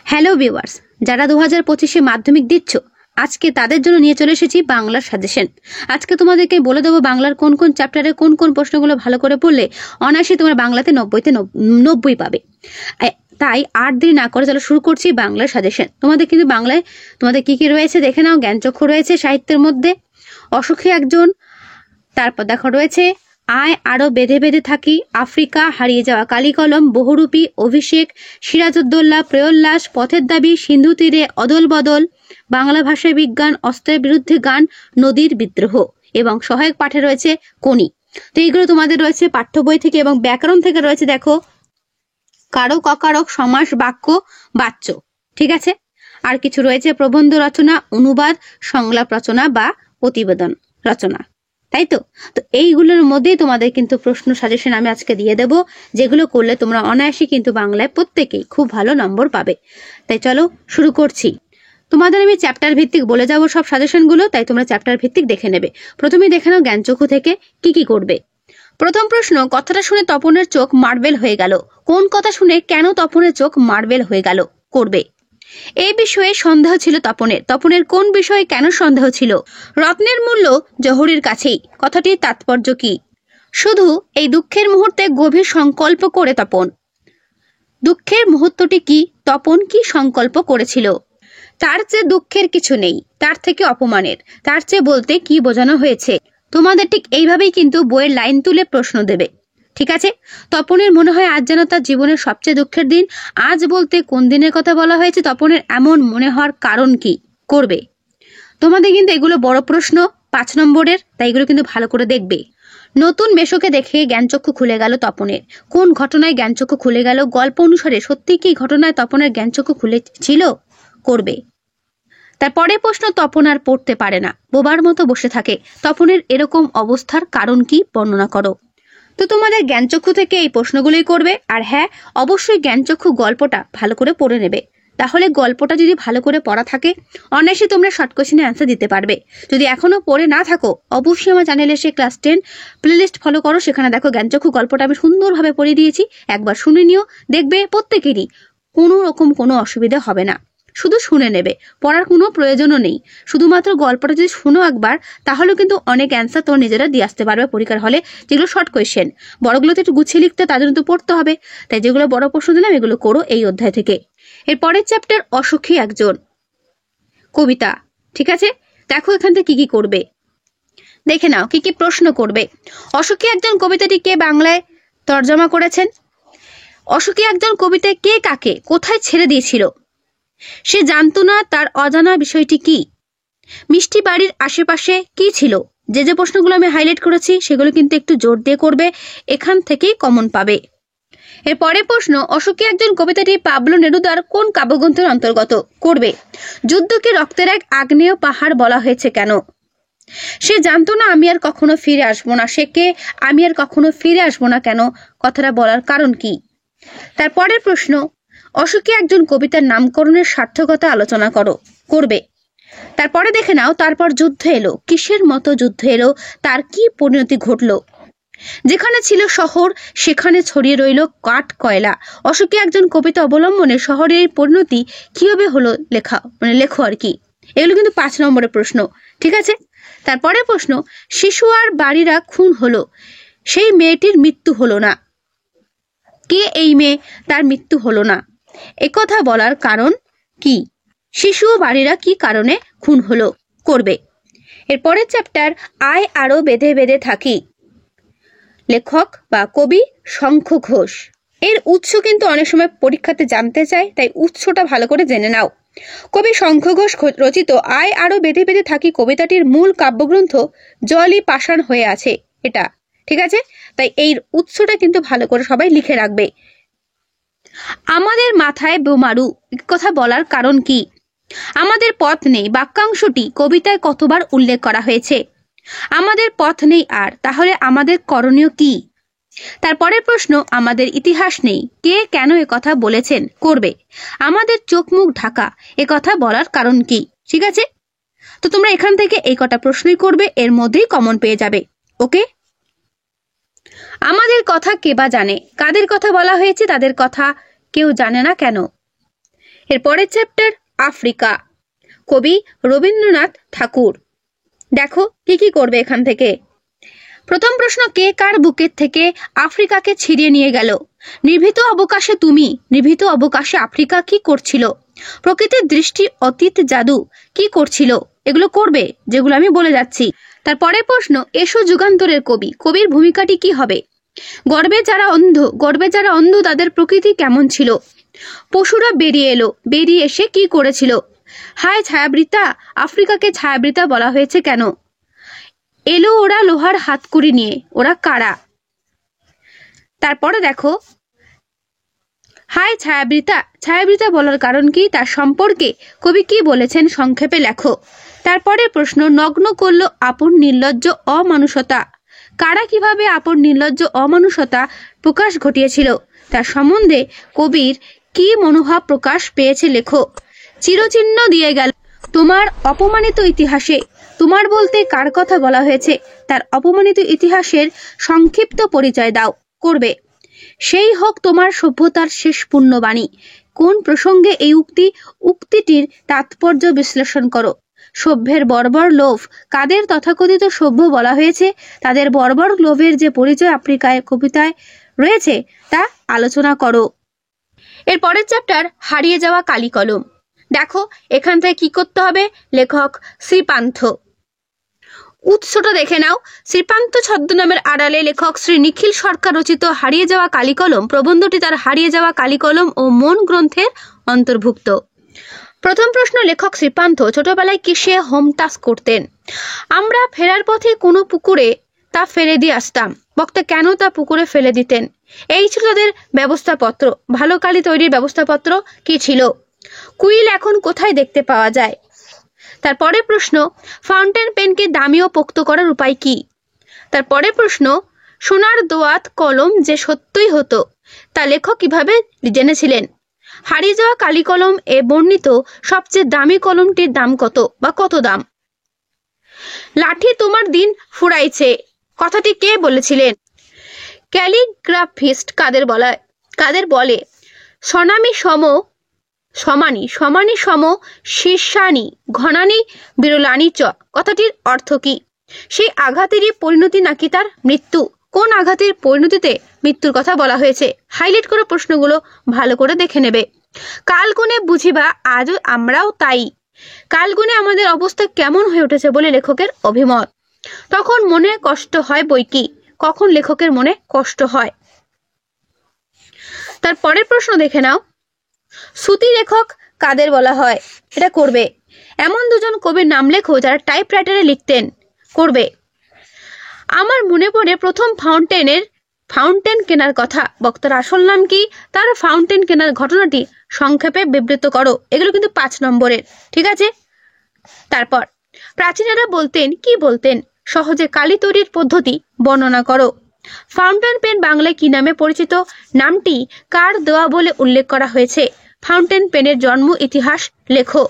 Hello viewers, যারা 2025-এ মাধ্যমিক দিচ্ছ, আজকে তাদের জন্য নিয়ে চলে এসেছি বাংলার সাজেশন। আজকে তোমাদেরকে বলে দেবো বাংলার কোন কোন চ্যাপ্টারে কোন কোন প্রশ্নগুলো ভালো করে পড়লে অনায়াসে তোমরা বাংলাতে 90-তে 90 পাবে। তাই আর দেরি না করে চলো শুরু করছি বাংলার সাজেশন। তোমাদের কিন্তু বাংলায় তোমাদের কি কি রয়েছে দেখে নাও। জ্ঞানচক্ষু রয়েছে সাহিত্যের মধ্যে, অসুখী একজন, তারপর দেখো রয়েছে আয় আরো বেঁধে বেঁধে থাকি, আফ্রিকা, হারিয়ে যাওয়া কালিকলম, বহুরূপী, অভিষেক, সিরাজউদ্দৌলা, প্রেয়োল্লাস, পথের দাবি, সিন্ধু তীরে, অদল বদল, বাংলা ভাষায় বিজ্ঞান, অস্ত্রের বিরুদ্ধে গান, নদীর বিদ্রোহ এবং সহায়ক পাঠে রয়েছে কোনি। তো এইগুলো তোমাদের রয়েছে পাঠ্য বই থেকে। এবং ব্যাকরণ থেকে রয়েছে দেখো কারক অকারক, সমাস, বাক্য, বাচ্য। ঠিক আছে, আর কিছু রয়েছে প্রবন্ধ রচনা, অনুবাদ, সংলাপ রচনা বা প্রতিবেদন রচনা। তাই তো এইগুলোর মধ্যেই তোমাদের কিন্তু প্রশ্ন সাজেশন আমি আজকে দিয়ে দেব, যেগুলো করলে তোমরা অনায়াসে কিন্তু বাংলায় প্রত্যেকেই খুব ভালো নম্বর পাবে। তাই চলো শুরু করছি। তোমাদের আমি চ্যাপ্টার ভিত্তিক বলে যাব সব সাজেশনগুলো, তাই তোমরা চ্যাপ্টার ভিত্তিক দেখে নেবে। প্রথমে দেখে নাও জ্ঞানচক্ষু থেকে কি কি করবে। প্রথম প্রশ্ন, কথাটা শুনে তপনের চোখ মার্বেল হয়ে গেল। কোন কথা শুনে কেন তপনের চোখ মার্বেল হয়ে গেল? করবে। এই বিষয়ে সন্দেহ ছিল তপনের। তপনের কোন বিষয়ে কেন সন্দেহ ছিল? রত্নের মূল্য জহরির কাছেই। কথাটির তাৎপর্য কি? শুধু এই দুঃখের মুহূর্তে গভীর সংকল্প করে তপন। দুঃখের মুহূর্তটি কি? তপন কি সংকল্প করেছিল? তার চেয়ে দুঃখের কিছু নেই, তার থেকে অপমানের। তার চেয়ে বলতে কি বোঝানো হয়েছে? তোমাদের ঠিক এইভাবেই কিন্তু বইয়ের লাইন তুলে প্রশ্ন দেবে। ঠিক আছে, তপনের মনে হয় আজ যেন তার জীবনের সবচেয়ে দুঃখের দিন। আজ বলতে কোন দিনের কথা বলা হয়েছে? তপনের এমন মনে হওয়ার কারণ কি? করবে। তোমাদের কিন্তু এগুলো বড় প্রশ্ন 5 নম্বরের, তাই এগুলো কিন্তু ভালো করে দেখবে। নতুন মেশোকে দেখে জ্ঞানচক্ষু খুলে গেল তপনের। কোন ঘটনায় জ্ঞানচক্ষু খুলে গেল? গল্প অনুসারে সত্যি কি ঘটনায় তপনের জ্ঞানচক্ষু খুলেছিল? করবে। তারপরে প্রশ্ন, তপন আর পড়তে পারে না, বোবার মতো বসে থাকে। তপনের এরকম অবস্থার কারণ কি বর্ণনা করো। তো তোমাদের জ্ঞানচক্ষু থেকে এই প্রশ্নগুলোই করবে। আর হ্যাঁ, অবশ্যই জ্ঞানচক্ষু গল্পটা ভালো করে পড়ে নেবে। তাহলে গল্পটা যদি ভালো করে পড়া থাকে অনায়াসে তোমরা শর্ট কোশ্চেনে অ্যান্সার দিতে পারবে। যদি এখনো পড়ে না থাকো অবশ্যই আমার চ্যানেলে এসে ক্লাস 10 প্লেলিস্ট ফলো করো। সেখানে দেখো জ্ঞানচক্ষু গল্পটা আমি সুন্দরভাবে পড়ে দিয়েছি, একবার শুনে নিও। দেখবে প্রত্যেকেরই কোনো রকম কোনো অসুবিধা হবে না। শুধু শুনে নেবে, পড়ার কোনো প্রয়োজনও নেই। শুধুমাত্র গল্পটা যদি শুনো একবার, তাহলে কিন্তু অনেক অ্যান্সার তোমরা নিজেরা দিয়ে আসতে পারবে পরীক্ষার হলে। যেগুলো শর্ট কোয়েশ্চেন, বড়গুলোতে একটু গুছিয়ে লিখতে তার জন্য তো পড়তে হবে। তাই যেগুলো বড় প্রশ্ন দিলাম এগুলো করো এই অধ্যায় থেকে। এর পরের চ্যাপ্টার অসুখী একজন, কবিতা। ঠিক আছে, দেখো এখান থেকে কি কি করবে, দেখে নাও কি কি প্রশ্ন করবে। অসুখী একজন কবিতাটি কে বাংলায় তর্জমা করেছেন? অসুখী একজন কবিতায় কে কাকে কোথায় ছেড়ে দিয়েছিল? সে জানতো না তার অজানা বিষয়টি কি? মিষ্টি বাড়ির আশেপাশে কি ছিল? যে প্রশ্নগুলো আমি হাইলাইট করেছি সেগুলো কিন্তু একটু জোর দিয়ে করবে, এখান থেকেই কমন পাবে। এর পরে প্রশ্ন, অসুখী একজন কবিতাটি পাবলো নেরুদার কোন কাব্যগ্রন্থের অন্তর্গত? করবে। যুদ্ধকে রক্তের এক আগ্নেয় পাহাড় বলা হয়েছে কেন? সে জানতো না আমি আর কখনো ফিরে আসবো না। সে কে? আমি আর কখনো ফিরে আসবো না কেন কথাটা বলার কারণ কি? তারপরের প্রশ্ন, অসুখী একজন কবিতার নামকরণের সার্থকতা আলোচনা করো। করবে। তারপরে দেখে নাও তারপর যুদ্ধ এলো। কিসের মতো যুদ্ধ এলো? তার কি পরিণতি ঘটলো? যেখানে ছিল শহর সেখানে ছড়িয়ে রইল কাঠ কয়লা। অসুখী একজন কবিতা অবলম্বনে শহরের পরিণতি কিভাবে হলো লেখো আর কি। এগুলো কিন্তু 5 নম্বরের প্রশ্ন। ঠিক আছে, তারপরে প্রশ্ন, শিশু আর বাড়িরা খুন হলো, সেই মেয়েটির মৃত্যু হলো না। কে এই মেয়ে? তার মৃত্যু হলো না। একথা বলার কারণ কি? শিশু ও বাড়িরা কি কারণে খুন হলো? করবে। এরপরের চ্যাপ্টার আয় আরো বেঁধে বেঁধে থাকি। লেখক বা কবি শঙ্খ ঘোষ। এর উৎস কিন্তু অনেক সময় পরীক্ষাতে জানতে চায়, তাই উৎসটা ভালো করে জেনে নাও। কবি শঙ্খ ঘোষ রচিত আয় আরো বেঁধে বেঁধে থাকি কবিতাটির মূল কাব্যগ্রন্থ জলই পাষাণ হয়ে আছে এটা। ঠিক আছে, তাই এই উৎসটা কিন্তু ভালো করে সবাই লিখে রাখবে। আমাদের মাথায় বোমারু কথা বলার কারণ কি? আমাদের পথ নেই বাক্যাংশটি কবিতায় কতবার উল্লেখ করা হয়েছে? আমাদের পথ নেই আর, তাহলে আমাদের করণীয় কি? তারপরের প্রশ্ন, আমাদের ইতিহাস নেই, কে কেন কথা বলেছেন? করবে। আমাদের চোখ মুখ ঢাকা কথা বলার কারণ কি? ঠিক আছে, তো তোমরা এখান থেকে এই কটা প্রশ্নই করবে, এর মধ্যেই কমন পেয়ে যাবে। ওকে, আমাদের কথা কে বা জানে? কাদের কথা বলা হয়েছে তাদের কথা কেউ জানে না কেন? এরপরের চ্যাপ্টার আফ্রিকা, কবি রবীন্দ্রনাথ ঠাকুর। দেখো কি কি করবে এখান থেকে। প্রথম প্রশ্ন, কে কার বুকের থেকে আফ্রিকাকে ছিনিয়ে নিয়ে গেল? নিভৃত অবকাশে তুমি, নিভৃত অবকাশে আফ্রিকা কি করছিল? প্রকৃতির দৃষ্টি অতীত জাদু কি করছিল? এগুলো করবে, যেগুলো আমি বলে যাচ্ছি। তারপরে প্রশ্ন, এসো যুগান্তরের কবি, কবির ভূমিকাটি কি হবে? গর্বে যারা অন্ধ, গর্বে যারা অন্ধ তাদের প্রকৃতি কেমন ছিল? পশুরা বেরিয়ে এলো, বেরিয়ে এসে কি করেছিল? হায় ছায়াবৃতা, আফ্রিকাকে ছায়াবৃতা বলা হয়েছে কেন? এলো ওরা লোহার হাতকুড়ি নিয়ে, ওরা কারা? তারপরে দেখো, হায় ছায়াবৃতা, ছায়াবৃতা বলার কারণ কি, তার সম্পর্কে কবি কি বলেছেন সংক্ষেপে লেখো। তারপরে প্রশ্ন, নগ্ন করলো আপন নির্লজ্জ অমানুষতা, কারা কিভাবে আপন নির্লজ্জ অমানুষতা প্রকাশ ঘটিয়েছিল, তার সম্বন্ধে কবির কি মনোভাব প্রকাশ পেয়েছে লেখো। চিরচিহ্ন দিয়ে গেল তোমার অপমানিত ইতিহাসে, তোমার বলতে কার কথা বলা হয়েছে, তার অপমানিত ইতিহাসের সংক্ষিপ্ত পরিচয় দাও, করবে। সেই হোক তোমার সভ্যতার শেষ পুণ্যবাণী, কোন প্রসঙ্গে এই উক্তিটির তাৎপর্য বিশ্লেষণ করো। সভ্যের বর্বর লোভ, কাদের তথাকথিত সভ্য বলা হয়েছে, তাদের বর্বর লোভের যে পরিচয় আফ্রিকায় কবিতায় রয়েছে তা আলোচনা করো। এর পরের চ্যাপ্টার হারিয়ে যাওয়া কালি কলম। দেখো এখান থেকে কি করতে হবে, লেখক শ্রীপান্থ। উৎসটা দেখে নাও। শ্রীপান্থ ছদ্মনামের আড়ালে লেখক শ্রী নিখিল সরকার রচিত হারিয়ে যাওয়া কালিকলম প্রবন্ধটি তার হারিয়ে যাওয়া কালিকলম ও মন গ্রন্থের অন্তর্ভুক্ত। প্রথম প্রশ্ন, লেখক শ্রীপান্থ ছোটবেলায় কিসে হোম টাস্ক করতেন? আমরা ফেরার পথে কোনো পুকুরে তা ফেলে দিয়ে আসতাম। বক্তা কেন তা পুকুরে ফেলে দিতেন? এই ছিল তাদের ব্যবস্থাপত্র। ভালো কালি তৈরির ব্যবস্থাপত্র কি ছিল? কুইল এখন কোথায় দেখতে পাওয়া যায়? তারপরে প্রশ্ন, ফাউন্টেন পেনকে দামি ও পোক্ত করার উপায় কি? তারপরে প্রশ্ন, সোনার দোয়াত কলম যে সত্যই হতো তা লেখক কিভাবে জেনেছিলেন? হারিয়ে যাওয়া কালি কলম এ বর্ণিত সবচেয়ে দামি কলমটির দাম কত বা কত দাম? লাঠি তোমার দিন ফুরাইছে কথাটি কে বলেছিলেন? ক্যালিগ্রাফিস্ট কাদের বলে? সনামি সম সমানি, সমানি সম শীর্ষানি ঘনানি বিরলানি চ কথাটির অর্থ কি? সেই আঘাতেরই পরিণতি নাকি তার মৃত্যু? কোন আঘাতের পরিণতিতে মৃত্যুর কথা বলা হয়েছে? হাইলাইট করে প্রশ্নগুলো ভালো করে দেখে নেবে। কালগুণে বুঝিবা আজও আমরাও তাই, কালগুণে আমাদের অবস্থা কেমন হয়ে উঠেছে বলে লেখকের অভিমত। তখন মনে কষ্ট হয় বই কি, কখন লেখকের মনে কষ্ট হয়? তার পরের প্রশ্ন দেখে নাও। শ্রুতি লেখক কাদের বলা হয়? এটা করবে। এমন দুজন কবির নাম লেখো যারা টাইপরাইটারে লিখতেন, করবে। আমার মনে পড়ে প্রথম ফাউন্টেন কেনার কথা। বক্তার আসল নাম কি, তার ফাউন্টেন কেনার ঘটনাটি সংক্ষেপে বিবৃত করো। এগুলো কিন্তু 5 নম্বরের, ঠিক আছে? তারপর প্রাচীনেরা বলতেন কি বলতেন? সহজে কালি তৈরির পদ্ধতি বর্ণনা করো। ফাউন্টেন পেন বাংলায় কি নামে পরিচিত? নামটি কার দেওয়া বলে উল্লেখ করা হয়েছে? ফাউন্টেন পেনের জন্ম ইতিহাস লেখো।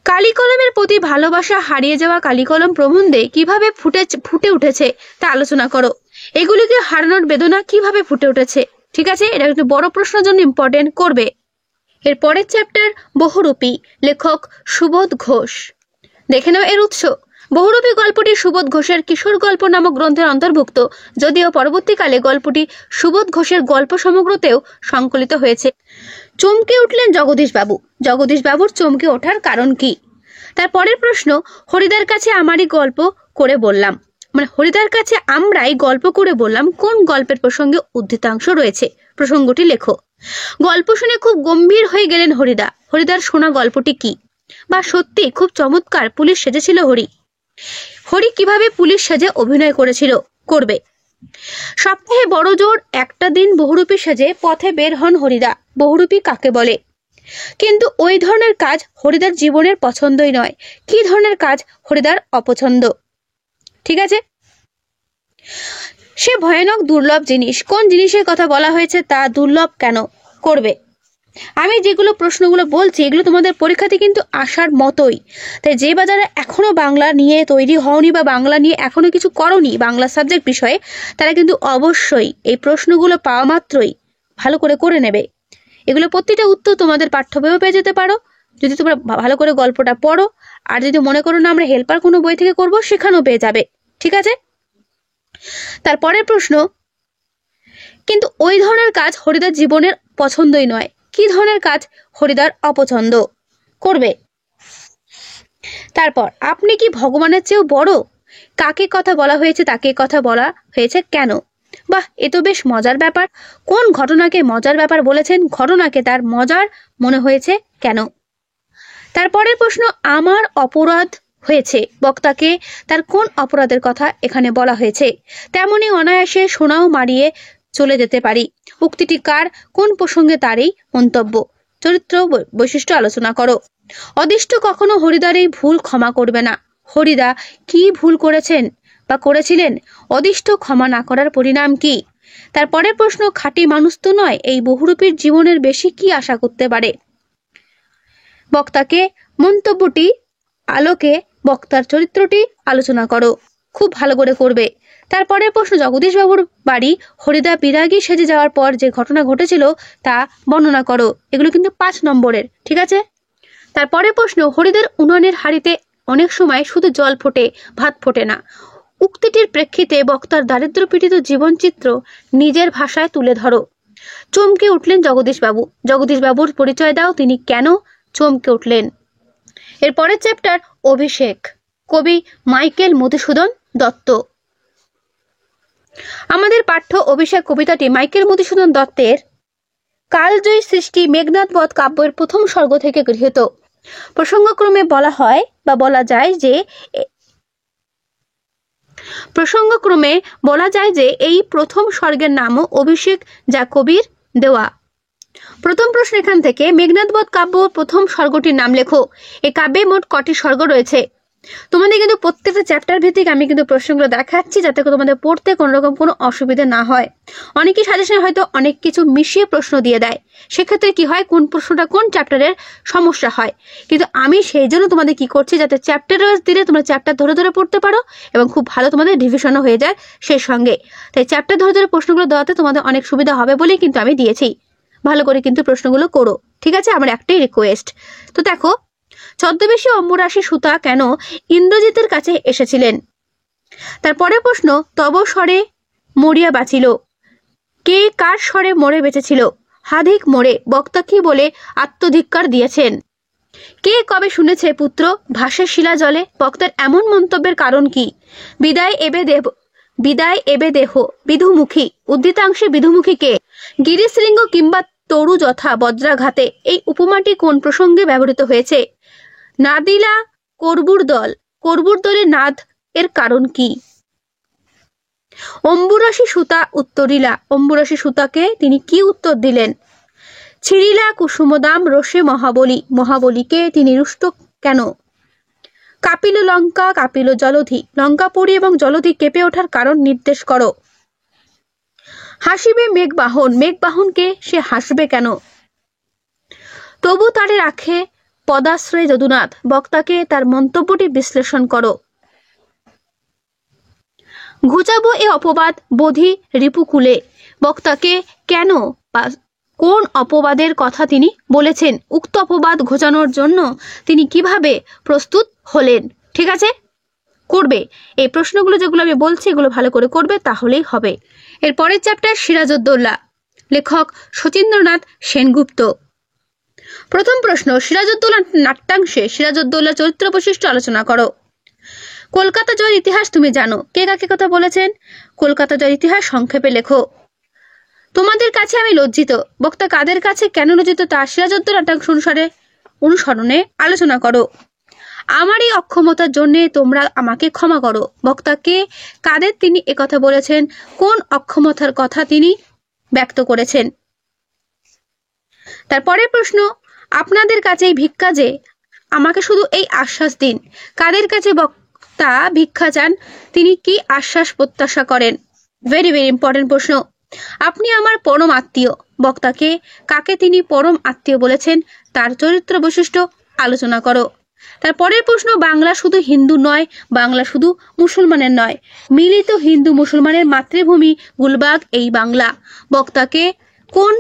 কালিকলমের প্রতি ভালোবাসা হারিয়ে যাওয়া কালিকলম প্রবন্ধে কিভাবে ফুটে উঠেছে তা আলোচনা করো। এগুলিকে হারানোর বেদনা কিভাবে ফুটে উঠেছে, ঠিক আছে? এটা কিন্তু বড় প্রশ্নের জন্য ইম্পর্টেন্ট, করবে। এর পরের চ্যাপ্টার বহুরূপী, লেখক সুবোধ ঘোষ। দেখে নাও এর উৎস। বহুরূপী গল্পটি সুবোধ ঘোষের কিশোর গল্প নামক গ্রন্থের অন্তর্ভুক্ত, যদিও পরবর্তীকালে গল্পটি সুবোধ ঘোষের গল্প সমগ্রতেও সংকলিত হয়েছে। চমকে উঠলেন জগদীশ বাবু। জগদীশ বাবুর চমকে ওঠার কারণ কি? তার পরের প্রশ্ন, হরিদার কাছে আমারই গল্প করে বললাম, মানে হরিদার কাছে আমরাই গল্প করে বললাম কোন গল্পের প্রসঙ্গে উদ্ধৃতাংশ রয়েছে, প্রসঙ্গটি লেখো। গল্প শুনে খুব গম্ভীর হয়ে গেলেন হরিদা। হরিদার শোনা গল্পটি কি? বা সত্যি খুব চমৎকার পুলিশ সেজেছিল হরি। হরি কিভাবে পুলিশ সেজে অভিনয় করেছিল, করবে। সপ্তাহে বড় জোর একটা দিন বহুরূপী সেজে পথে বের হন হরিদা। বহুরূপী কাকে বলে? কিন্তু ওই ধরনের কাজ হরিদার জীবনের পছন্দই নয়। কি ধরনের কাজ হরিদার অপছন্দ, ঠিক আছে? সে ভয়ানক দুর্লভ জিনিস। কোন জিনিসের কথা বলা হয়েছে তা দুর্লভ কেন, করবে। আমি যেগুলো প্রশ্নগুলো বলছি এগুলো তোমাদের পরীক্ষাতে কিন্তু আসার মতোই। তাই যে বাজারে এখনো বাংলা নিয়ে তৈরি হওনি বা বাংলা নিয়ে এখনো কিছু করনি বাংলা সাবজেক্ট বিষয়ে, তারা কিন্তু অবশ্যই এই প্রশ্নগুলো পাওয়া মাত্রই ভালো করে নেবে। এগুলো প্রতিটা উত্তর তোমাদের পাঠ্য বইও পেয়ে যেতে পারো যদি তোমরা ভালো করে গল্পটা পড়ো। আর যদি মনে করো না আমরা হেল্পার কোনো বই থেকে করব, সেখানেও পেয়ে যাবে। ঠিক আছে? তারপরের প্রশ্ন, কিন্তু ওই ধরনের কাজ হরিদার জীবনের পছন্দই নয়। কি ধরনের কাজ হরিদার অপছন্দ করবে? তারপর, আপনি কি ভগবানের চেয়েও বড়? কাকে কথা বলা হয়েছে, তাকে কথা বলা হয়েছে কেন? বাহ, এ তো বেশ মজার ব্যাপার। কোন ঘটনাকে মজার ব্যাপার বলেছেন? ঘটনাকে তার মজার মনে হয়েছে কেন? তারপরের প্রশ্ন, আমার অপরাধ হয়েছে, বক্তাকে তার কোন অপরাধের কথা এখানে বলা হয়েছে? তেমনি অনায়াসে সোনাও মারিয়ে চলে যেতে পারি। উক্তিটি কার, কোন প্রসঙ্গে তার এই মন্তব্য? চরিত্র বৈশিষ্ট্য আলোচনা করো। অদিষ্ট কখনো হরিদার এই ভুল ক্ষমা করবে না। হরিদা কি ভুল করেছেন বা করেছিলেন? অদিষ্ট ক্ষমা না করার পরিণাম কি? তারপরের প্রশ্ন, খাঁটি মানুষ তো নয়, এই বহুরূপীর জীবনের বেশি কি আশা করতে পারে? বক্তাকে মন্তব্যটি আলোকে বক্তার চরিত্রটি আলোচনা করো। খুব ভালো করে করবে। তারপরের প্রশ্ন, জগদীশ বাবুর বাড়ি হরিদা বিরাগী সেজে যাওয়ার পর যে ঘটনা ঘটেছিল তা বর্ণনা করো। এগুলো কিন্তু 5 নম্বরের। ঠিক আছে? তারপরের প্রশ্ন, হরিদের উনুনের হাঁড়িতে অনেক সময় শুধু জল ফোটে, ভাত ফোটে না। উক্তিটির প্রেক্ষিতে বক্তার দারিদ্র পীড়িত জীবনচিত্র নিজের ভাষায় তুলে ধরো। চমকে উঠলেন জগদীশ বাবু। জগদীশ বাবুর পরিচয় দাও, তিনি কেন চমকে উঠলেন? এরপরের চ্যাপ্টার অভিষেক, কবি মাইকেল মধুসূদন দত্ত। আমাদের পাঠ্য অভিষেক কবিতাটি মাইকেল মধুসূদন দত্তের কালজয়ী সৃষ্টি মেঘনাদ বধ কাব্যের প্রথম সর্গ থেকে গৃহীত। প্রসঙ্গক্রমে বলা যায় যে এই প্রথম স্বর্গের নামও অভিষেক, যা কবির দেওয়া। প্রথম প্রশ্ন এখান থেকে, মেঘনাদ বধ কাব্য প্রথম স্বর্গটির নাম লেখো। এই কাব্যে মোট কটি স্বর্গ রয়েছে? তোমাদের কিন্তু প্রত্যেকটা চ্যাপ্টার ভিত্তিক আমি কিন্তু প্রশ্নগুলো দেখাচ্ছি যাতে তোমাদের পড়তে কোনো রকম কোনো অসুবিধা না হয়। অনেকেই সাজেশন হয়তো অনেক কিছু মিশিয়ে প্রশ্ন দিয়ে দেয়, সেক্ষেত্রে কি হয়, কোন প্রশ্নটা কোন চ্যাপ্টারের সমস্যা হয়। কিন্তু আমি সেই জন্য তোমাদের কি করছি, যাতে চ্যাপ্টার ওয়াইজ দিলে তোমরা চ্যাপ্টার ধরে ধরে পড়তে পারো এবং খুব ভালো তোমাদের ডিভিশনও হয়ে যায় সেই সঙ্গে। তাই চ্যাপ্টার ধরে ধরে প্রশ্নগুলো দেওয়াতে তোমাদের অনেক সুবিধা হবে বলেই কিন্তু আমি দিয়েছি। ভালো করে কিন্তু প্রশ্নগুলো করো। ঠিক আছে? আমার একটাই রিকোয়েস্ট। তো দেখো, ছদ্মবেশী অম্বুরাশি সুতা কেন ইন্দ্রজিতের কাছে এসেছিলেন? তারপরে প্রশ্ন, তব স্বরে মরিয়া বাঁচিল, কে কার স্বরে মরে বেঁচেছিল? হাধিক মোড়ে বক্তা কি বলে আত্মধিক্কার দিয়েছেন? কে কবে শুনেছে পুত্র ভাসে শিলা জলে? বক্তার এমন মন্তব্যের কারণ কি? বিদায় এবে দেহ বিধুমুখী, উদ্ধৃতাংশে বিধুমুখী কে? গিরিশৃঙ্গ কিংবা তরু যথা বজ্রাঘাতে, এই উপমাটি কোন প্রসঙ্গে ব্যবহৃত হয়েছে? নাদিলা করবুর দলের নাদ এর কারণ কি? অম্বুরাশি সুতা উত্তরিলা, অম্বুরাশি সুতাকে তিনি কি উত্তর দিলেন? ছিড়িলা কুসুমদাম রোষে মহাবলীকে তিনি রুষ্ট কেন? কাঁপিল লঙ্কা কাঁপিল জলধি, লঙ্কাপুরী এবং জলধি কেঁপে ওঠার কারণ নির্দেশ করো। হাসিবে মেঘবাহনকে সে হাসবে কেন? তবু তারে রাখে পদাশ্রয় যদুনাথ, বক্তাকে তার মন্তব্যটি বিশ্লেষণ করো। ঘুচাবো এ অপবাদ বোধি রিপুকুলে, বক্তাকে কেন বা কোন অপবাদের কথা তিনি বলেছেন? উক্ত অপবাদ ঘোচানোর জন্য তিনি কিভাবে প্রস্তুত হলেন? ঠিক আছে? করবে। এই প্রশ্নগুলো যেগুলো আমি বলছি এগুলো ভালো করে করবে, তাহলেই হবে। এরপরের চ্যাপ্টার সিরাজউদ্দৌলা, লেখক শচীন্দ্রনাথ সেনগুপ্ত। প্রথম প্রশ্ন, সিরাজউদ্দৌলা নাট্যাংশে সিরাজউদ্দৌলা চরিত্র বৈশিষ্ট্য আলোচনা করো। কলকাতা জয়ের ইতিহাস তুমি জানো, কে কাকে কথা বলেছেন? কলকাতা জয়ের ইতিহাস সংক্ষেপে লেখো। তোমাদের কাছে আমি লজ্জিত, বক্তা কাদের কাছে কেন লজ্জিত তা সিরাজউদ্দৌলা নাট্যাংশ অনুসরণে আলোচনা করো। আমার এই অক্ষমতার জন্য তোমরা আমাকে ক্ষমা করো, বক্তাকে কাদের তিনি একথা বলেছেন? কোন অক্ষমতার কথা তিনি ব্যক্ত করেছেন? তারপরের প্রশ্ন, আপনাদের কাছে এই ভিক্ষা যে, আমাকে শুধু এই আশ্বাস দিন। কাদের কাছে বক্তা ভিক্ষা চান? তিনি কি আশ্বাস প্রত্যাশা করেন? ভেরি ভেরি ইম্পর্টেন্ট প্রশ্ন। আপনি আমার পরম আত্মীয়, বক্তাকে কাকে তিনি পরম আত্মীয় বলেছেন তার চরিত্র বৈশিষ্ট্য আলোচনা করো। তারপরের প্রশ্ন, বাংলা শুধু হিন্দু নয়, বাংলা শুধু মুসলমানের নয়, মিলিত হিন্দু মুসলমানের মাতৃভূমি গুলবাগ এই বাংলা, বক্তাকে কোন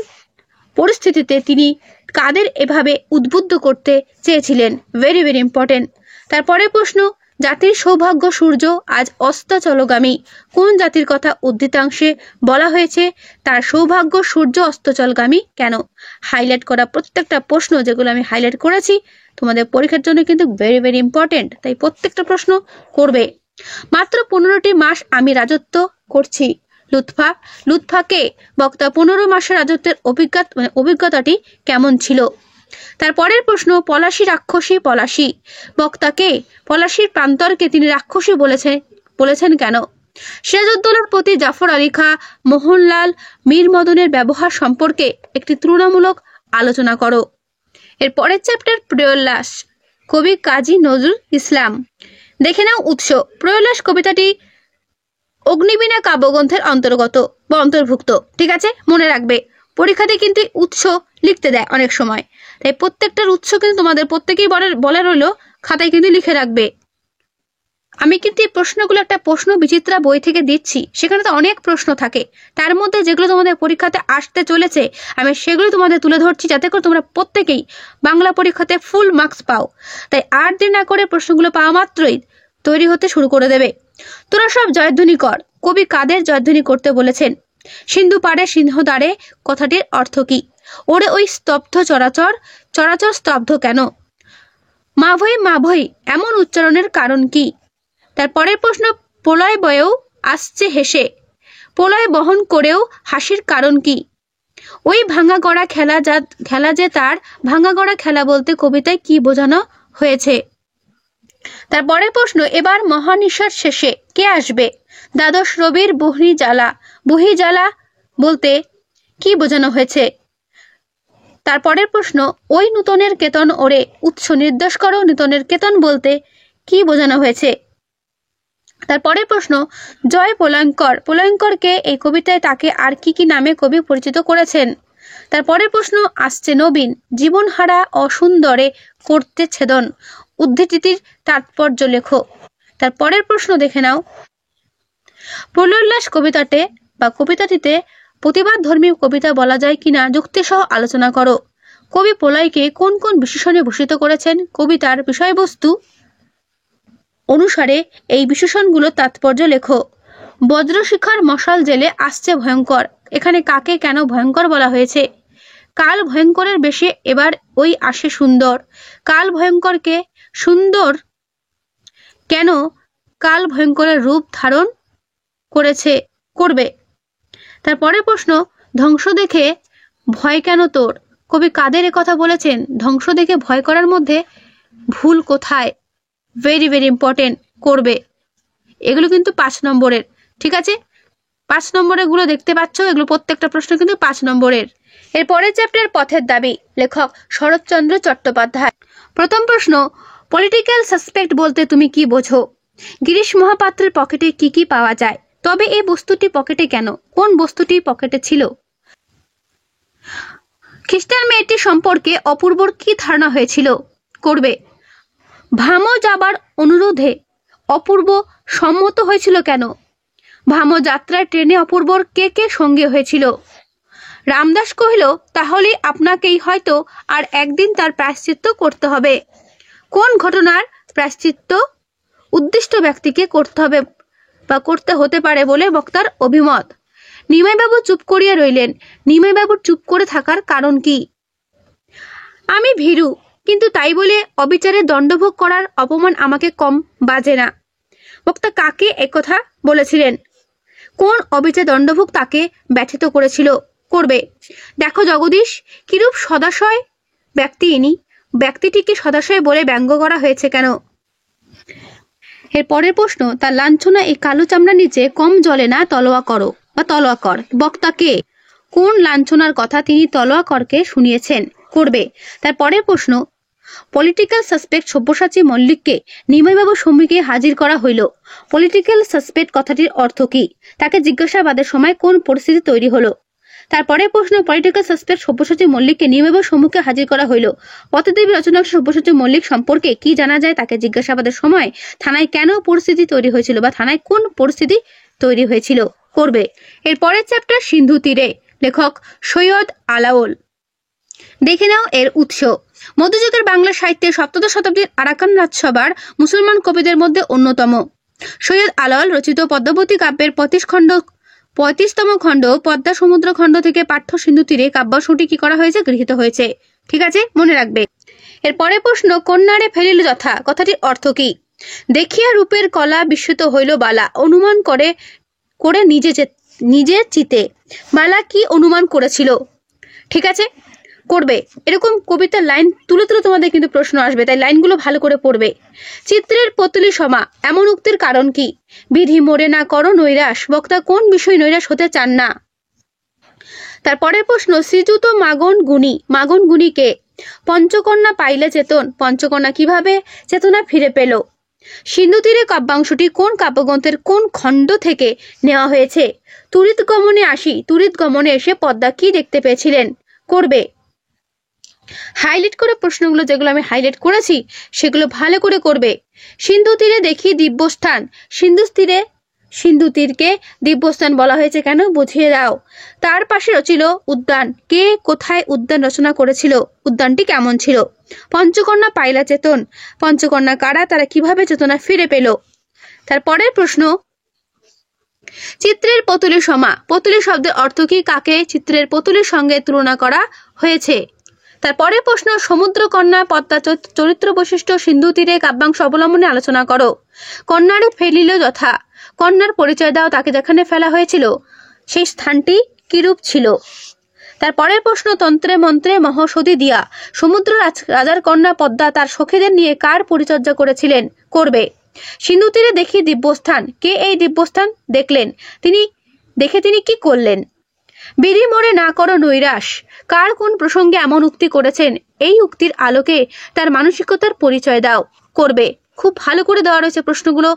পরিস্থিতিতে তিনি কাদের এভাবে উদ্বুদ্ধ করতে চেয়েছিলেন? Very very important. তারপরে প্রশ্ন, জাতির সৌভাগ্য সূর্য আজ অস্তাচলগামী। কোন জাতির কথা উদ্ধৃতাংশে বলা হয়েছে তার সৌভাগ্য সূর্য অস্তচলগামী কেন? হাইলাইট করা প্রত্যেকটা প্রশ্ন যেগুলো আমি হাইলাইট করেছি তোমাদের পরীক্ষার জন্য কিন্তু ভেরি ভেরি ইম্পর্টেন্ট, তাই প্রত্যেকটা প্রশ্ন করবে। মাত্র 15টি মাস আমি রাজত্ব করছি। লুৎফা, লুৎফাকে বক্তা 15 মাসের রাজত্বের অভিজ্ঞতাটি কেমন ছিল? তারপরের প্রশ্ন, পলাশী রাক্ষসী পলাশী, বক্তাকে পলাশীর প্রান্তরকে তিনি রাক্ষসী বলেছেন কেন? সিরাজউদ্দৌলার প্রতি জাফর আলী খাঁ মোহনলাল মীর মদনের ব্যবহার সম্পর্কে একটি তুলনামূলক আলোচনা করো। এর পরের চ্যাপ্টার প্রিয়োল্লাস, কবি কাজী নজরুল ইসলাম। দেখে নাও উৎস। প্রিয়োল্লাস কবিতাটি অগ্নিবীণা কাব্যগ্রন্থের অন্তর্গত বা অন্তর্ভুক্ত। ঠিক আছে, মনে রাখবে পরীক্ষাতে কিন্তু উৎস লিখতে দেয় অনেক সময়, তাই প্রত্যেকটার উৎস কিন্তু তোমাদের প্রত্যেকেই বলে রইলো খাতায় কিন্তু লিখে রাখবে। আমি কিন্তু এই প্রশ্নগুলো একটা প্রশ্ন বিচিত্রা বই থেকে দিচ্ছি, সেখানে তো অনেক প্রশ্ন থাকে, তার মধ্যে যেগুলো তোমাদের পরীক্ষাতে আসতে চলেছে আমি সেগুলো তোমাদের তুলে ধরছি যাতে করে তোমরা প্রত্যেকেই বাংলা পরীক্ষাতে ফুল মার্কস পাও। তাই আর দেরি না করে প্রশ্নগুলো পাওয়া মাত্রই তৈরি হতে শুরু করে দেবে। তোরা সব জয়ধ্বনি কর। কবি কাদের জয়ধ্বনি করতে বলেছেন? সিন্ধু পাড়ে সিংহদ্বারে কথাটির অর্থ কি? ওরে ওই স্তব্ধ চরাচর, চরাচর স্তব্ধ কেন? মাভৈ মাভৈ এমন উচ্চারণের কারণ কি? তারপরের প্রশ্ন, প্রলয় বয়েও আসছে হেসে, প্রলয় বহন করেও হাসির কারণ কি? ওই ভাঙা গড়া খেলা যে তার, ভাঙা গড়া খেলা বলতে কবিতায় কি বোঝানো হয়েছে? তারপরের প্রশ্ন, এবার মহানিশার শেষে কে আসবে? দ্বাদশ রবির বহি জ্বালা বলতে কি বোঝানো হয়েছে? তারপরের প্রশ্ন, ওই নূতনের কেতন ওরে, উৎস নির্দেশ করো, নূতনের কেতন বলতে কি বোঝানো হয়েছে? তারপরের প্রশ্ন, জয় পোলঙ্করকে এই কবিতায় তাকে আর কি নামে কবি পরিচিত করেছেন? তারপরের প্রশ্ন আসছে, নবীন জীবনহারা অসুন্দরে করতে ছেদন, উদ্ধৃতিটির তাৎপর্য লেখো। তারপরের প্রশ্ন দেখে নাও, প্রলয়োল্লাস কবিতাটিতে প্রতিবাদ ধর্মী কবিতা বলা যায় কিনা যুক্তিসহ আলোচনা করো। কবি প্রলয়কে কোন কোন বিশেষণে ভূষিত করেছেন? কবিতার বিষয়বস্তু অনুসারে এই বিশেষণগুলো তাৎপর্য লেখো। বজ্রশিখার মশাল জেলে আসছে ভয়ঙ্কর, এখানে কাকে কেন ভয়ঙ্কর বলা হয়েছে? কাল ভয়ঙ্করের বেশে এবার ওই আসে সুন্দর, কাল ভয়ঙ্করকে সুন্দর কেন কাল ভয়ঙ্করের রূপ ধারণ করবে? তারপরে প্রশ্ন, ধ্বংস দেখে ভয় কেন তোর? কবি কাদের কথা বলেছেন? ধ্বংস দেখে ভয় করার মধ্যে ভুল কোথায়? ভেরি ভেরি ইম্পর্টেন্ট, করবে। এগুলো কিন্তু 5 নম্বরের। ঠিক আছে, 5 নম্বরের গুলো দেখতে পাচ্ছ, এগুলো প্রত্যেকটা প্রশ্ন কিন্তু 5 নম্বরের। এর পরের চ্যাপ্টার পথের দাবি, লেখক শরৎচন্দ্র চট্টোপাধ্যায়। প্রথম প্রশ্ন, পলিটিক্যাল সাসপেক্ট বলতে তুমি কি বোঝো? গিরিশ মহাপাত্রের পকেটে কি পাওয়া যায়? তবে এই বস্তুটি পকেটে কেন? কোন বস্তুটি পকেটে ছিল? খ্রিস্টান মেয়েটি সম্পর্কে অপূর্বর কি ধারণা হয়েছিল? করবে। ভামো যাবার অনুরোধে অপূর্ব সম্মত হয়েছিল কেন? ভামো যাত্রায় ট্রেনে অপূর্বর কে সঙ্গে হয়েছিল? রামদাস কহিল, তাহলে আপনাকেই হয়তো আর একদিন তার প্রায়শ্চিত্ত করতে হবে। কোন ঘটনার প্রায়শ্চিত্ত উদ্দিষ্ট ব্যক্তিকে করতে হতে পারে বলে বক্তার অভিমত। নিমাইবাবু চুপ করিয়া রইলেন। নিমাইবাবুর চুপ করে থাকার কারণ কি? আমি ভীরু, কিন্তু তাই বলে অবিচারে দণ্ডভোগ করার অপমান আমাকে কম বাজে না। বক্তা কাকে একথা বলেছিলেন? কোন অবিচার দণ্ডভোগ তাকে ব্যথিত করেছিল? করবে। দেখো জগদীশ, কিরূপ সদাশয় ব্যক্তি ইনি, ব্যক্তিটিকে সদাশয় বলে ব্যঙ্গ করা হয়েছে কেন? এর পরের প্রশ্ন, তার লাঞ্ছনা এই কালো চামড়া নিচে কম জ্বলে না, তলোয়া কর। বক্তা কে? কোন লাঞ্ছনার কথা তিনি তলোয়াকরকে শুনিয়েছেন? করবে। তার পরের প্রশ্ন, পলিটিক্যাল সাসপেক্ট সব্যসাচী মল্লিককে নিমাইবাবুর সম্মুখে হাজির করা হইল। পলিটিক্যাল সাসপেক্ট কথাটির অর্থ কি? তাকে জিজ্ঞাসাবাদের সময় কোন পরিস্থিতি তৈরি হলো? তারপরে প্রশ্ন, পলিটিক্যাল সাসপেক্ট সব্যসাচী মল্লিককে নিমাইবাবুর সম্মুখে হাজির করা হইল। পথদেবী রচনাংশ সব্যসাচী মল্লিক সম্পর্কে কি জানা যায়? তাকে জিজ্ঞাসাবাদের সময় থানায় কেন পরিস্থিতি তৈরি হয়েছিল বা থানায় কোন পরিস্থিতি তৈরি হয়েছিল? করবে। এর পরের চ্যাপ্টার সিন্ধু তীরে, লেখক সৈয়দ আলাওল। দেখে নাও এর উৎস। মধ্যযুগের বাংলা সাহিত্যে সপ্তদশ শতাব্দীর আরাকান রাজসভার মুসলমান কবিদের মধ্যে অন্যতম সৈয়দ আলাওল রচিত পদ্মাবতী কাব্যের 35তম খণ্ড পদ্মা সমুদ্র খণ্ড থেকে পাঠ্য সিন্ধু তীরে কাব্যসূটি কি করা হয়েছে, গৃহীত হয়েছে। ঠিক আছে, মনে রাখবে। এর পরের প্রশ্ন, কন্যারে ফেলিল যথা কথাটির অর্থ কি? দেখিয়া রূপের কলা বিস্মিত হইল বালা, অনুমান করে নিজে চিতে। বালা কি অনুমান করেছিল? ঠিক আছে, করবে। এরকম কবিতার লাইন তুলে তুলে তোমাদের কিন্তু প্রশ্ন আসবে, তাই লাইনগুলো ভালো করে পড়বে। চিত্রের পতুলি সমা এমন উক্তির কারণ কি? বিধি মোরে না করো নৈরাশ, বক্তা কোন বিষয় নৈরাশ হতে চান না? তারপরের প্রশ্ন, শ্রীযুত মাগন গুণী কে? পঞ্চকন্যা পাইলে চেতন, পঞ্চকন্যা কিভাবে চেতনা ফিরে পেল? সিন্ধু তীরে কাব্যাংশটি কোন কাব্যগ্রন্থের কোন খণ্ড থেকে নেওয়া হয়েছে? তুরিত গমনে এসে পদ্মা কি দেখতে পেয়েছিলেন? করবে। হাইলাইট করে প্রশ্নগুলো যেগুলো আমি হাইলাইট করেছি সেগুলো ভালো করে করবে। সিন্ধু তীরে দেখি দিব্যস্থান, সিন্ধু তীরকে দিব্যস্থান বলা হয়েছে কেন, বুঝিয়ে দাও। তার পাশে রচিল উদ্যান, কে কোথায় উদ্যান রচনা করেছিল, উদ্যানটি কেমন ছিল? পঞ্চকন্যা পাইলা চেতন, পঞ্চকন্যা কারা, তারা কিভাবে চেতনা ফিরে পেল? তারপরের প্রশ্ন, চিত্রের পতুলি সমা, পতুলি শব্দের অর্থ কি? কাকে চিত্রের পতুলির সঙ্গে তুলনা করা হয়েছে? তারপরে প্রশ্ন, সমুদ্রকন্যা পদ্মা চরিত্র বৈশিষ্ট্য সিন্ধু তীরে কাব্যাংশ অবলম্বনে আলোচনা করো। কন্যারে ফেলিল যথা, কন্যার পরিচয় দাও, তাকে যেখানে ফেলা হয়েছিল সেই স্থানটি কিরূপ ছিল? তারপরের প্রশ্ন, তন্ত্রে মন্ত্রে মহৌষধি দিয়া সমুদ্র রাজার কন্যা পদ্মা তার সখীদের নিয়ে কার পরিচর্যা করেছিলেন? করবে। সিন্ধু তীরে দেখি দিব্যস্থান, কে এই দিব্যস্থান দেখলেন, তিনি কি করলেন? বিধি মোরে না করো নৈরাশ, কার কোন প্রসঙ্গে এমন উক্তি করেছেন? এই উক্তির আলোকে তার মানসিকতার পরিচয় দাও। করবে। খুব ভালো করে দেওয়া রয়েছে প্রশ্নগুলো,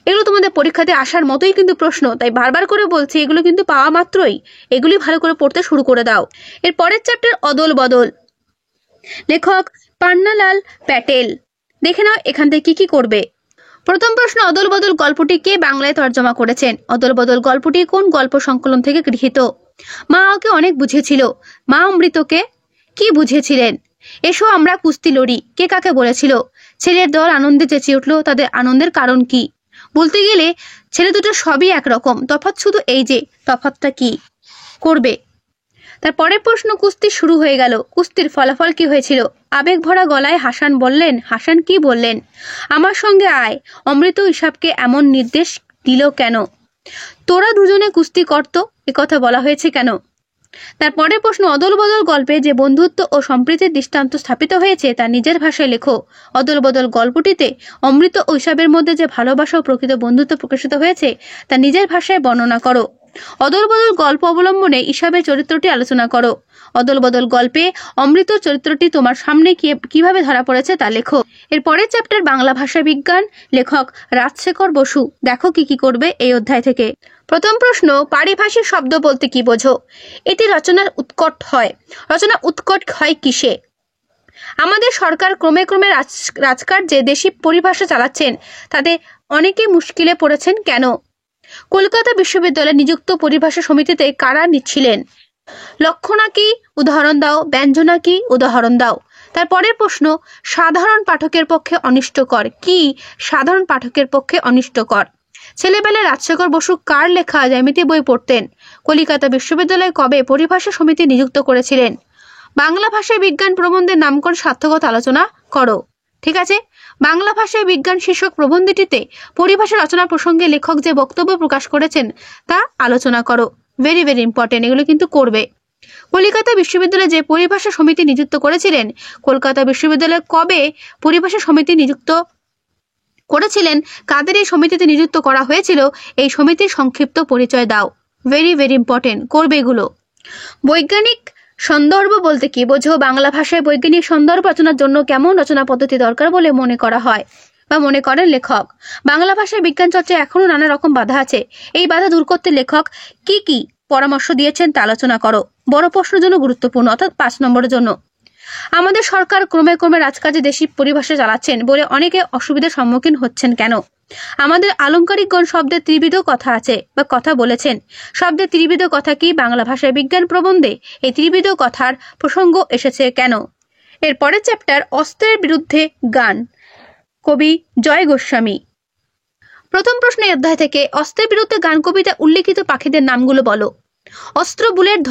এগুলো তোমাদের পরীক্ষাতে আসার মতোই কিন্তু প্রশ্ন, তাই বারবার করে বলছি এগুলো কিন্তু পাওয়া মাত্রই এগুলি ভালো করে পড়তে শুরু করে দাও। এর পরের চ্যাপ্টার অদল বদল, লেখক পান্নালাল প্যাটেল। দেখে নাও এখান থেকে কি করবে। প্রথম প্রশ্ন, অদল বদল গল্পটি কে বাংলায় তর্জমা করেছেন? অদল বদল গল্পটি কোন গল্প সংকলন থেকে গৃহীত? মা ওকে অনেক বুঝিয়েছিল, মা অমৃতকে কি বুঝিয়েছিলেন? এসো আমরা কুস্তি লড়ি, কে কাকে বলেছিল? ছেলের দল আনন্দে চেঁচিয়ে উঠল, তাদের আনন্দের কারণ কি? বলতে গেলে ছেলে দুটো সবই একরকম, তফাৎ শুধু এই যে তফাৎটা কি? করবে। তারপরের প্রশ্ন, কুস্তি শুরু হয়ে গেল, কুস্তির ফলাফল কি হয়েছিল? আবেগ ভরা গলায় হাসান কি বললেন? আমার সঙ্গে আয়। অমৃত হিসাবকে এমন নির্দেশ দিল কেন? তোরা দুজনে কুস্তি করত, একথা বলা হয়েছে কেন? তারপরের প্রশ্ন, অদল বদল গল্পে যে বন্ধুত্ব ও সম্প্রীতির দৃষ্টান্ত স্থাপিত হয়েছে তা নিজের ভাষায় লেখো। অদল বদল গল্পটিতে অমৃত ও ইসাবের মধ্যে যে ভালোবাসা ও প্রকৃত বন্ধুত্ব প্রকাশিত হয়েছে তা নিজের ভাষায় বর্ণনা করো। অদল বদল গল্প অবলম্বনে ইসাবের চরিত্রটি আলোচনা করো। অদল বদল গল্পে অমৃত চরিত্রটি তোমার সামনে কিভাবে ধরা পড়েছে তা লেখো। এর পরের চ্যাপ্টার বাংলা ভাষা বিজ্ঞান, লেখক রাজশেখর বসু। দেখো কি করবে এই অধ্যায় থেকে। প্রথম প্রশ্ন, পারিভাষিক শব্দ বলতে কি বোঝো? এটি রচনা উৎকট হয় কিসে? আমাদের সরকার ক্রমে রাজকার্যে দেশি পরিভাষা চালাচ্ছেন, তাতে অনেকে মুশকিলে পড়েছেন কেন? কলকাতা বিশ্ববিদ্যালয়ে নিযুক্ত পরিভাষা সমিতিতে কারা ছিলেন? লক্ষণা কি, উদাহরণ দাও। ব্যঞ্জনা কি, উদাহরণ দাও। তারপরের প্রশ্ন, সাধারণ পাঠকের পক্ষে অনিষ্টকর কি? সাধারণ পাঠকের পক্ষে অনিষ্টকর। ছেলেবেলায় রাজশেখর বসু কার লেখা জ্যামিতি বই পড়তেন? কলিকাতা বিশ্ববিদ্যালয় কবে পরিভাষা সমিতি নিযুক্ত করেছিলেন? বাংলা ভাষায় বিজ্ঞান প্রবন্ধের নামকরণ সার্থকতা আলোচনা করো। ঠিক আছে, বাংলা ভাষায় বিজ্ঞান শীর্ষক প্রবন্ধটিতে পরিভাষা রচনা প্রসঙ্গে লেখক যে বক্তব্য প্রকাশ করেছেন তা আলোচনা করো। ভেরি ভেরি ইম্পর্টেন্ট, এগুলো কিন্তু করবে। কলকাতা বিশ্ববিদ্যালয়ে যে পরিভাষা সমিতি নিযুক্ত করেছিলেন, কলকাতা বিশ্ববিদ্যালয়ে কবে পরিভাষা সমিতি নিযুক্ত করেছিলেন, কাদের এই সমিতিতে নিযুক্ত করা হয়েছিল, এই সমিতির সংক্ষিপ্ত পরিচয় দাও। ভেরি ভেরি ইম্পর্টেন্ট, করবে এগুলো। বৈজ্ঞানিক সন্দর্ভ বলতে কি বোঝো? বাংলা ভাষায় বৈজ্ঞানিক সন্দর্ভ রচনার জন্য কেমন রচনা পদ্ধতি দরকার বলে মনে করা হয় বা মনে করেন লেখক? বাংলা ভাষায় বিজ্ঞান চর্চায় এখনো নানা রকম বাধা আছে, এই বাধা দূর করতে লেখক কি পরামর্শ দিয়েছেন তা আলোচনা করো। বড় প্রশ্নের জন্য গুরুত্বপূর্ণ, অর্থাৎ 5 নম্বরের জন্য। আমাদের সরকার ক্রমে ক্রমে রাজকাজে দেশি পরিভাষা চালাচ্ছেন বলে অনেকে অসুবিধার সম্মুখীন হচ্ছেন কেন? আমাদের আলংকারিকগণ শব্দের ত্রিবিধ কথা আছে বা কথা বলেছেন। শব্দের ত্রিবিধ কথা কি বাংলা ভাষায় বিজ্ঞান প্রবন্ধে এই ত্রিবিধ কথার প্রসঙ্গ এসেছে কেন? এর পরের চ্যাপ্টার অস্ত্রের বিরুদ্ধে গান, কবি জয় গোস্বামী। প্রথম প্রশ্ন এই অধ্যায় থেকে অস্ত্রের বিরুদ্ধে গান কবিতা উল্লেখিত পাখিদের নামগুলো বলো। অস্ত্র, বুলেট,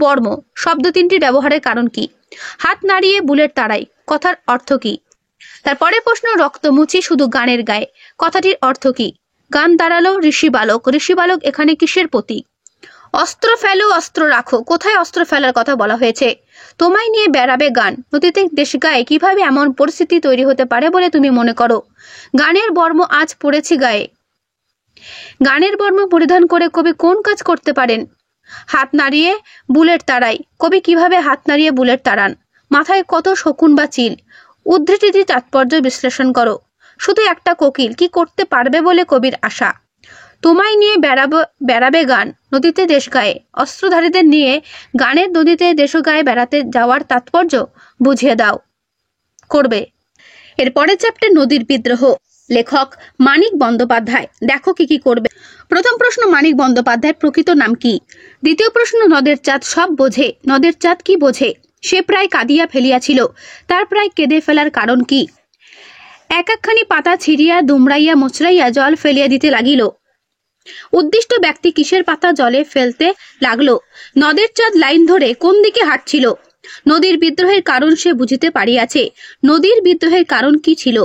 বর্ম শব্দ তিনটির ব্যবহারের কারণ কি? হাত নাড়িয়ে বুলেট তাড়াই কথার অর্থ কি? তারপরে প্রশ্ন রক্তমুচি শুধু গানের গায়ে কথাটির অর্থ কি? গান দাঁড়ালো ঋষি বালক, ঋষি বালক এখানে কিসের প্রতীক? অস্ত্র ফেলো অস্ত্র রাখো কোথায় অস্ত্র ফেলার কথা বলা হয়েছে? তোমায় নিয়ে বেড়াবে গান নদীতে দেশ গায়ে কিভাবে এমন পরিস্থিতি তৈরি হতে পারে বলে তুমি মনে করো? গানের বর্ম আজ পড়েছি গায়ে। গানের বর্ম পরিধান করে কবি কোন কাজ করতে পারেন? হাত নাড়িয়ে বুলেট তাড়াই, কবি কিভাবে হাত নাড়িয়ে বুলেট তাড়ান? মাথায় কত শকুন বা চিল? উদ্ধৃতিটি তাৎপর্য বিশ্লেষণ করো। শুধু একটা কোকিল কি করতে পারবে বলে কবির আশা? তোমায় নিয়ে বেড়াবে গান নদীতে দেশ গায়ে, অস্ত্রধারীদের নিয়ে গানের নদীতে দেশ গায়ে বেড়াতে যাওয়ার তাৎপর্য বুঝিয়ে দাও। করবে। এরপরের চ্যাপ্টার নদীর বিদ্রোহ, লেখক মানিক বন্দ্যোপাধ্যায়। দেখো কি কি করবে। প্রথম প্রশ্ন মানিক বন্দ্যোপাধ্যায়ের প্রকৃত নাম কি? দ্বিতীয় প্রশ্ন নদের চাঁদ সব বোঝে, নদের চাঁদ কি বোঝে? সে প্রায় কাঁদিয়া ফেলিয়াছিল, তার প্রায় কেঁদে ফেলার কারণ কি? এক একখানি পাতা ছিঁড়িয়া দুমড়াইয়া মোচড়াইয়া জল ফেলিয়া দিতে লাগিল। উদ্দিষ্ট ব্যক্তি কিসের পাতা জলে ফেলতে লাগলো? নদের চাঁদ লাইন ধরে কোন দিকে হাঁটছিল? নদীর বিদ্রোহের কারণ সে বুঝিতে পারিয়াছে। নদীর বিদ্রোহের কারণ কি ছিল?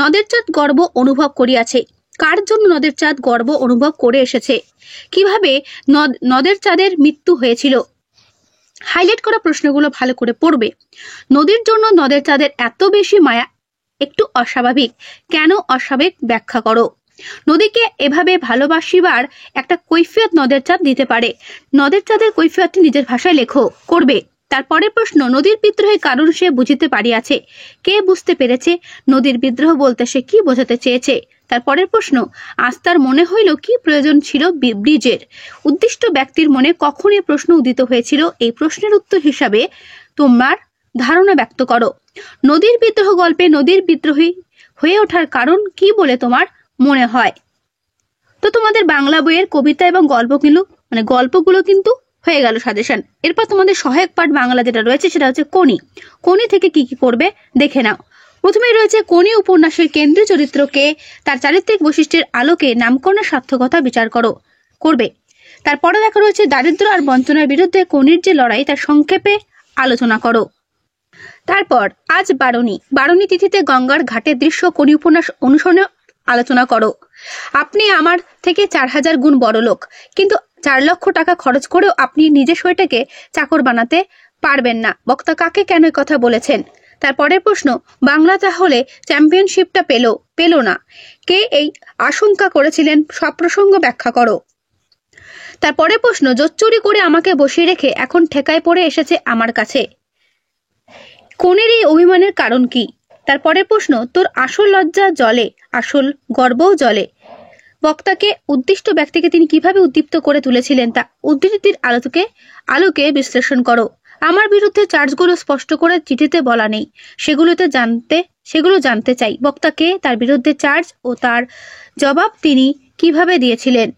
নদের চাঁদ গর্ব অনুভব করিয়াছে, কার জন্য নদের চাঁদ গর্ব অনুভব করে এসেছে? কিভাবে নদের চাঁদের মৃত্যু হয়েছিল? হাইলাইট করা প্রশ্নগুলো ভালো করে পড়বে। নদীর জন্য নদের চাঁদের এত বেশি মায়া একটু অস্বাভাবিক, কেন অস্বাভাবিক ব্যাখ্যা করো। নদীকে এভাবে ভালোবাসিবার একটা কৈফিয়ত নদের চাঁদ দিতে পারে, নদের চাঁদের কৈফিয়তটি নিজের ভাষায় লেখো। করবে। তারপরের প্রশ্ন নদীর বিদ্রোহের কারণ সে বুঝিতে পারিয়াছে, কে বুঝতে পেরেছে? নদীর বিদ্রোহ বলতে সে কি বোঝাতে চেয়েছে? তারপরের প্রশ্ন আজ তার মনে হইল কি প্রয়োজন ছিল ব্রিজের? উদ্দিষ্ট ব্যক্তির মনে কখন এই প্রশ্ন উদিত হয়েছিল? এই প্রশ্নের উত্তর হিসাবে তোমার ধারণা ব্যক্ত করো। নদীর বিদ্রোহ গল্পে নদীর বিদ্রোহী হয়ে ওঠার কারণ কি বলে তোমার মনে হয়? তো তোমাদের বাংলা বইয়ের কবিতা এবং গল্পগুলো কিন্তু হয়ে গেল সাজেশন। এরপর তোমাদের সহায়ক পাঠ বাংলা যেটা রয়েছে সেটা হচ্ছে কোনি। কোনি থেকে কি কি করবে দেখে নাও। প্রথমেই রয়েছে কোনি উপন্যাসের কেন্দ্রীয় চরিত্রকে তার চারিত্রিক বৈশিষ্ট্যের আলোকে নামকরণের সার্থকতা বিচার করো। করবে। তারপরে দেখা রয়েছে দারিদ্র আর বঞ্চনার বিরুদ্ধে কোনির যে লড়াই তার সংক্ষেপে আলোচনা করো। তারপর আজ বারণী তিথিতে গঙ্গার ঘাটের দৃশ্য কোনি উপন্যাস অনুসরণে আলোচনা করো। আপনি আমার থেকে 4000 গুণ বড় লোক, কিন্তু 4 লক্ষ টাকা খরচ করেও আপনি নিজের শরীরটাকে চাকর বানাতে পারবেন না। বক্তা কাকে কেন কথা বলেছেন? তারপরের প্রশ্ন বাংলা তাহলে চ্যাম্পিয়নশিপটা পেল না, কে এই আশঙ্কা করেছিলেন? সব প্রসঙ্গ ব্যাখ্যা করো। তারপরে প্রশ্ন জোচ্চুরি করে আমাকে বসিয়ে রেখে এখন ঠেকায় পড়ে এসেছে আমার কাছে, কোনের এই অভিমানের কারণ কি? তারপরের প্রশ্ন তোর আসল লজ্জা জলে, আসল গর্বও জলে। বক্তাকে উদ্দিষ্ট ব্যক্তিকে তিনি কিভাবে উদ্দীপ্ত করে তুলেছিলেন তা উদ্ধৃতির আলোকে বিশ্লেষণ করো। আমার বিরুদ্ধে চার্জগুলো স্পষ্ট করে চিঠিতে বলা নেই, সেগুলো জানতে চাই। বক্তাকে তার বিরুদ্ধে চার্জ ও তার জবাব তিনি কিভাবে দিয়েছিলেন।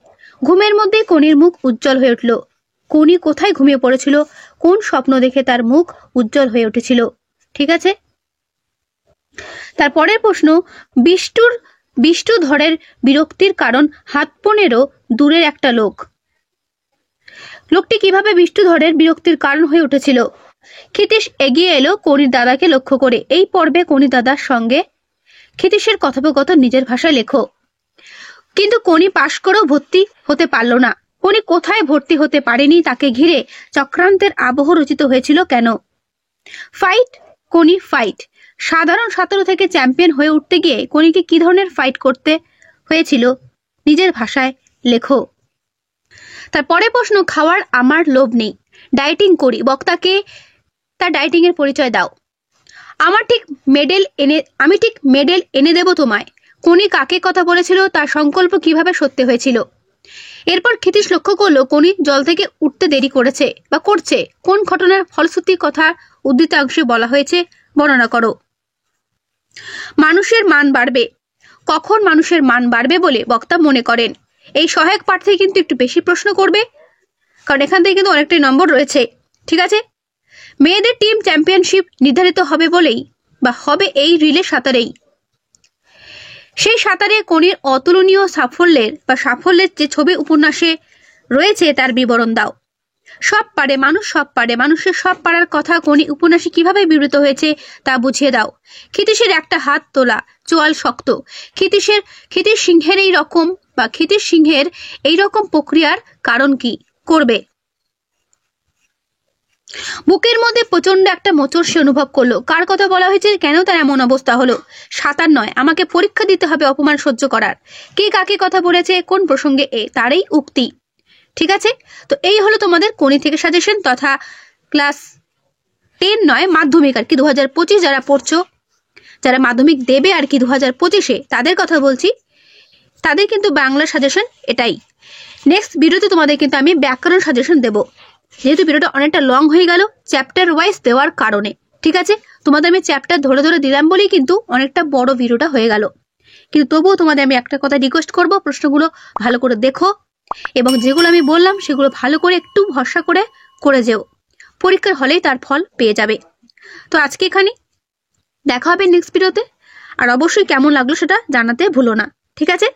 ঘুমের মধ্যে কোনির মুখ উজ্জ্বল হয়ে উঠল। কোনি কোথায় ঘুমিয়ে পড়েছিল? কোন স্বপ্ন দেখে তার মুখ উজ্জ্বল হয়ে উঠেছিল? ঠিক আছে। তারপরের প্রশ্ন বিষ্টুধরের বিরক্তির কারণ 15 দূরের একটা লোক। লোকটি কিভাবে বিষ্টুধরের বিরক্তির কারণ হয়ে উঠেছিল? ক্ষিতীশ এগিয়ে এলো কোনির দাদাকে লক্ষ্য করে। এই পর্বে কোনি দাদার সঙ্গে ক্ষিতীশের কথোপকথন নিজের ভাষায় লেখো। কিন্তু কোনি পাশ করেও ভর্তি হতে পারল না। কোনি কোথায় ভর্তি হতে পারেনি তাকে ঘিরে চক্রান্তের আবহ রচিত হয়েছিল কেন? কোনি ফাইট। সাধারণ ছাত্র থেকে চ্যাম্পিয়ন হয়ে উঠতে গিয়ে কোনিকে কি ধরনের ফাইট করতে হয়েছিল নিজের ভাষায় লেখো। তারপরে প্রশ্ন খাওয়ার আমার লোভ নেই, ডায়েটিং করি। বক্তাকে তার ডায়েটিং এর পরিচয় দাও। আমি ঠিক মেডেল এনে দেব তোমায়। কোনি কাকে কথা বলেছিল, তার সংকল্প কিভাবে সত্যি হয়েছিল? এরপর ক্ষিতীশ লক্ষ্য করলো কোনি জল থেকে উঠতে দেরি করেছে বা করছে। কোন ঘটনার ফলশ্রুতি কথা উদ্ধৃতাংশে বলা হয়েছে বর্ণনা করো। মানুষের মান বাড়বে। কখন মানুষের মান বাড়বে বলে বক্তা মনে করেন? এই সহায়ক পাঠ থেকে কিন্তু একটু বেশি প্রশ্ন করবে, কারণ এখান থেকে কিন্তু অনেকটাই নম্বর রয়েছে। ঠিক আছে, মেয়েদের টিম চ্যাম্পিয়নশিপ নির্ধারিত হবে বলেই বা হবে এই রিলে সাঁতারেই। সেই সাঁতারে কোনির অতুলনীয় সাফল্যের যে ছবি উপন্যাসে রয়েছে তার বিবরণ দাও। সব পারে মানুষ, সব পারে, মানুষের সব পারার কথা কোনি উপন্যাসে কিভাবে বিবৃত হয়েছে তা বুঝিয়ে দাও। ক্ষিতীশের একটা হাত তোলা, চোয়াল শক্ত। ক্ষিতীশ সিংহের এই রকম প্রক্রিয়ার কারণ কি করবে? বুকের মধ্যে প্রচন্ড একটা মোচড় সে অনুভব করলো। কার কথা বলা হয়েছে? কেন তার এমন অবস্থা হলো? সাঁতার নয়, আমাকে পরীক্ষা দিতে হবে অপমান সহ্য করার। কে কাকে কথা বলেছে, কোন প্রসঙ্গে, তারই উক্তি। ঠিক আছে, তো এই হলো তোমাদের কোনি থেকে সাজেশন, তথা ক্লাস 10 নয়, মাধ্যমিক আর কি 2025 যারা পড়ছো, যারা মাধ্যমিক দেবে আর কি 2025-এ, তাদের কথা বলছি। তাদের কিন্তু বাংলা সাজেশন এটাই। নেক্সট ভিডিওতে তোমাদের কিন্তু আমি ব্যাকরণ সাজেশন দেব, যেহেতু ভিডিওটা অনেকটা লং হয়ে গেল চ্যাপ্টার ওয়াইজ দেওয়ার কারণে। ঠিক আছে, তোমাদের আমি চ্যাপ্টার ধরে ধরে দিলাম বলেই কিন্তু অনেকটা বড় ভিডিওটা হয়ে গেল। কিন্তু তবুও তোমাদের আমি একটা কথা রিকোয়েস্ট করব, প্রশ্নগুলো ভালো করে দেখো এবং যেগুলো আমি বললাম সেগুলো ভালো করে একটু ভরসা করে যেও। পরীক্ষার হলেই তার ফল পেয়ে যাবে। তো আজকে এখানে দেখা হবে নেক্সট ভিডিওতে। আর অবশ্যই কেমন লাগলো সেটা জানাতে ভুলো না। ঠিক আছে।